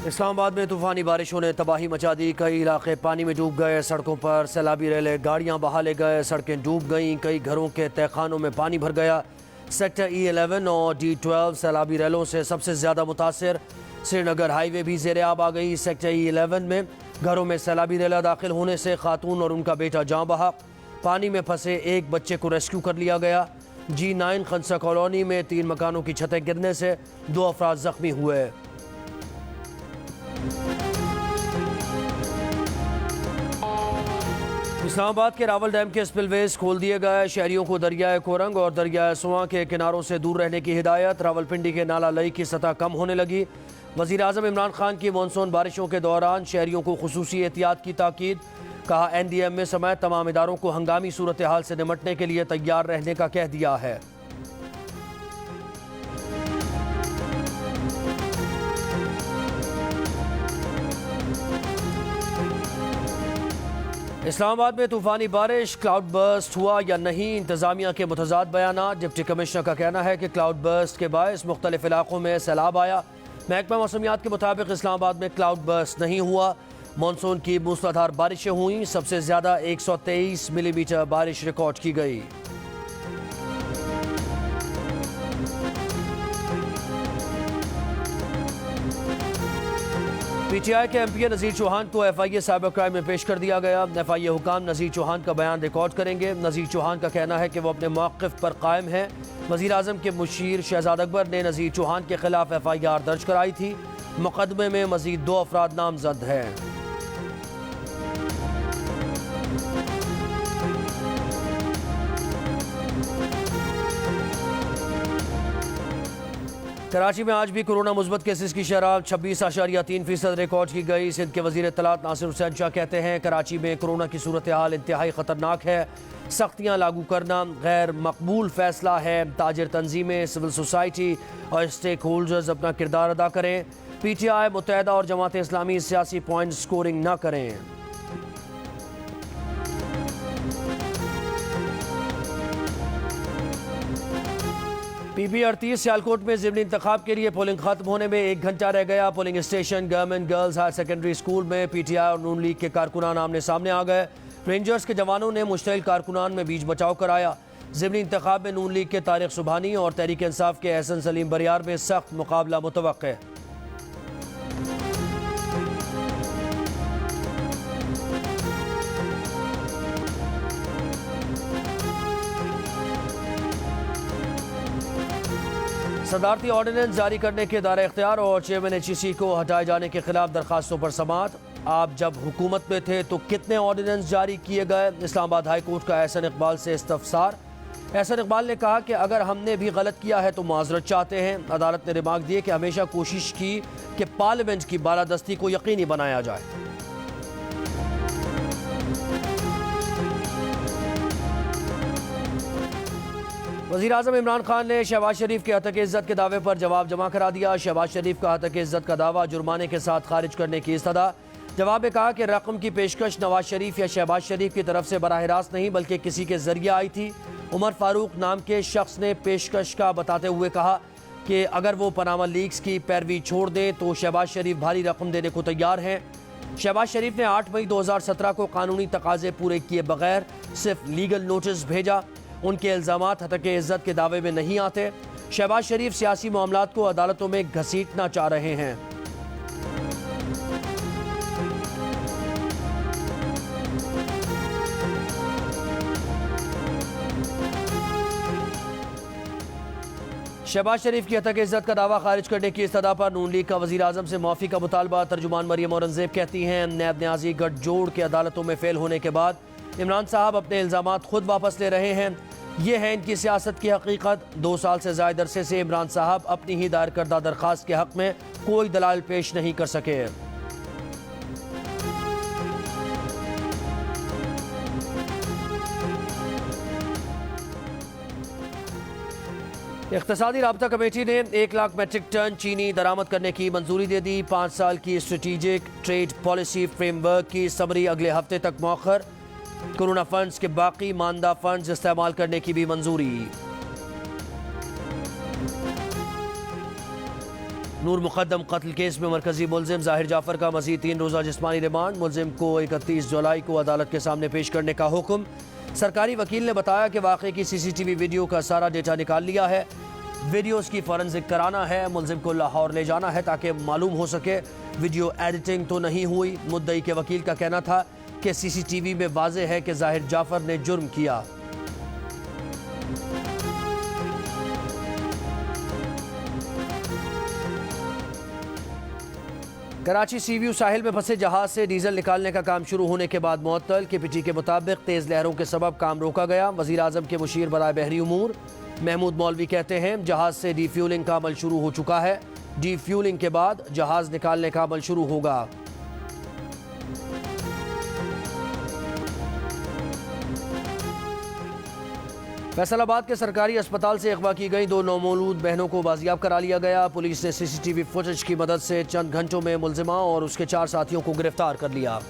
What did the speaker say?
इस्लामाबाद में तूफानी बारिशों ने तबाही मचा दी। कई इलाके पानी में डूब गए। सड़कों पर सैलाबी रेले गाड़ियां बहा ले गए। सड़कें डूब गईं। कई घरों के तहखानों में पानी भर गया। सेक्टर E11 और D12 सैलाबी रेलों से सबसे ज़्यादा मुतासर। श्रीनगर हाईवे भी ज़ेर आब आ गई। सेक्टर E11 में घरों में सैलाबी रेला दाखिल होने से खातून और उनका बेटा जाँ बहा। पानी में फंसे एक बच्चे को रेस्क्यू कर लिया गया। G9 खंसा कॉलोनी में 3 मकानों की छतें गिरने से 2 अफराद जख्मी हुए। इस्लामाबाद के रावल डैम के स्पिलवेज खोल दिए गए। शहरियों को दरियाए कोरंग और दरियाए सुआं के किनारों से दूर रहने की हिदायत। रावलपिंडी के नाला लई की सतह कम होने लगी। वज़ीर आज़म इमरान खान की मानसून बारिशों के दौरान शहरियों को खुसूसी एहतियात की ताकीद। कहा NDMA समेत तमाम इदारों को हंगामी सूरत हाल से निमटने के लिए तैयार रहने का कह दिया है। इस्लामाबाद में तूफानी बारिश, क्लाउड बर्स्ट हुआ या नहीं, इंतजामिया के मुतजाद बयानात। डिप्टी कमिश्नर का कहना है कि क्लाउड बर्स्ट के बायस मुख्तलिफ इलाकों में सैलाब आया। महकमा मौसमियात के मुताबिक इस्लामाबाद में क्लाउड बर्स्ट नहीं हुआ। मानसून की मूसलाधार बारिशें हुई। सबसे ज़्यादा 123 मिलीमीटर बारिश रिकॉर्ड की गई। PTI के MP नज़ीर चौहान को FIA साइबर क्राइम में पेश कर दिया गया। FIA हुकाम नज़ीर चौहान का बयान रिकॉर्ड करेंगे। नज़ीर चौहान का कहना है कि वो अपने मौक़िफ़ पर कायम है। वज़ीर आज़म के मुशीर शहजाद अकबर ने नज़ीर चौहान के खिलाफ FIR दर्ज कराई थी। मुकदमे में मज़ीद 2 अफराद नामजद हैं। कराची में आज भी कोरोना मुस्बत केसेस की शरह 26.3% रिकॉर्ड की गई। सिंध के वज़ीर इत्तलात नासिर हुसैन शाह कहते हैं कराची में कोरोना की सूरत हाल इंतहाई ख़तरनाक है। सख्तियाँ लागू करना गैर मकबूल फ़ैसला है। ताजिर तंजीमें, सिविल सोसाइटी और स्टेक होल्डर्स अपना किरदार अदा करें। PTI, मुत्तहदा और जमात इस्लामी सियासी पॉइंट स्कोरिंग न करें। PP38 सियालकोट में ज़िमनी इंतखाब के लिए पोलिंग खत्म होने में 1 घंटा रह गया। Polling station government girls higher secondary school में PTI और नून लीग के कारकुनान आमने सामने आ गए। रेंजर्स के जवानों ने मुश्तइल कारकुनान में बीच बचाव कराया। ज़िमनी इंतखाब में नून लीग के तारिक सुबहानी और तहरीक इंसाफ के एहसन सलीम बरियार में सख्त मुकाबला मुतवक्के है। सदारती ऑर्डिनेंस जारी करने के दायरे इख्तियार और चेयरमैन HEC को हटाए जाने के खिलाफ दरखास्तों पर समाअत। आप जब हुकूमत में थे तो कितने ऑर्डिनेंस जारी किए गए? इस्लामाबाद हाई कोर्ट का एहसन इकबाल से इस्तफसार। एहसन इकबाल ने कहा कि अगर हमने भी गलत किया है तो माजरत चाहते हैं। अदालत ने रिमार्क दिए कि हमेशा कोशिश की कि पार्लियामेंट की बालादस्ती को यकीनी बनाया जाए। वज़ीर आज़म इमरान खान ने शहबाज शरीफ के हतक इज़्ज़त के दावे पर जवाब जमा करा दिया। शहबाज शरीफ का हतक इज़्ज़त का दावा जुर्माने के साथ खारिज करने की इस्तदा। जवाब में कहा कि रकम की पेशकश नवाज शरीफ या शहबाज शरीफ की तरफ से बराह रास्त नहीं बल्कि किसी के जरिए आई थी। उमर फारूक नाम के शख्स ने पेशकश का बताते हुए कहा कि अगर वो पनामा लीक्स की पैरवी छोड़ दें तो शहबाज शरीफ भारी रकम देने को तैयार हैं। शहबाज शरीफ ने 8 मई 2017 को कानूनी तकाजे पूरे किए बगैर सिर्फ लीगल नोटिस भेजा। उनके इल्ज़ामात हतक इज़्ज़त के दावे में नहीं आते। शहबाज शरीफ सियासी मामलात को अदालतों में घसीटना चाह रहे हैं। शहबाज शरीफ की हतक इज़्ज़त का दावा खारिज करने की इस्तदा पर नून लीग का वज़ीर आज़म से माफ़ी का मुतालबा। तर्जुमान मरियम औरंगज़ेब कहती हैं नैब न्याजी गठजोड़ के अदालतों में फेल होने के बाद इमरान साहब अपने इल्ज़ामात खुद वापस ले रहे हैं। ये है इनकी सियासत की हकीकत। 2 साल से ज़ायद अरसे से इमरान साहब अपनी ही दायर करदा दरख्वास्त के हक़ में कोई दलाल पेश नहीं कर सके। इक़्तिसादी राब्ता कमेटी ने 1 लाख मेट्रिक टन चीनी दरामद करने की मंजूरी दे दी। 5 साल की स्ट्रेटेजिक ट्रेड पॉलिसी फ्रेमवर्क की समरी अगले हफ्ते तक मौखर। कोरोना फंड्स के बाकी मानदा फंड्स इस्तेमाल करने की भी मंजूरी। नूर मुकद्दम कत्ल केस में मरकजी मुलजिम जाहिर जाफर का मजीद 3 रोज़ा जिस्मानी रिमांड। मुलजिम को 31 जुलाई को अदालत के सामने पेश करने का हुक्म। सरकारी वकील ने बताया कि वाक़े की CCTV वीडियो का सारा डेटा निकाल लिया है। वीडियोस की फॉरेंसिक कराना है। मुलजिम को लाहौर ले जाना है ताकि मालूम हो सके वीडियो एडिटिंग तो नहीं हुई। मुद्दई के वकील का कहना था कि CCTV में वाज़ेह है कि जाहिर जाफर ने जुर्म किया। कराची सीव्यू साहिल में फंसे जहाज से डीजल निकालने का काम शुरू होने के बाद मुअत्तल। KPT के मुताबिक तेज़ लहरों के सबब काम रोका गया। वज़ीर आज़म के मुशीर बराए बहरी उमूर महमूद मौलवी कहते हैं जहाज से डीफ्यूलिंग का अमल शुरू हो चुका है। डीफ्यूलिंग के बाद जहाज निकालने का अमल शुरू होगा। फैसलाबाद के सरकारी अस्पताल से अगवा की गई 2 नौमौलूद बहनों को बाजियाब करा लिया गया। पुलिस ने CCTV फुटेज की मदद से चंद घंटों में मुलजिमा और उसके 4 साथियों को गिरफ्तार कर लिया।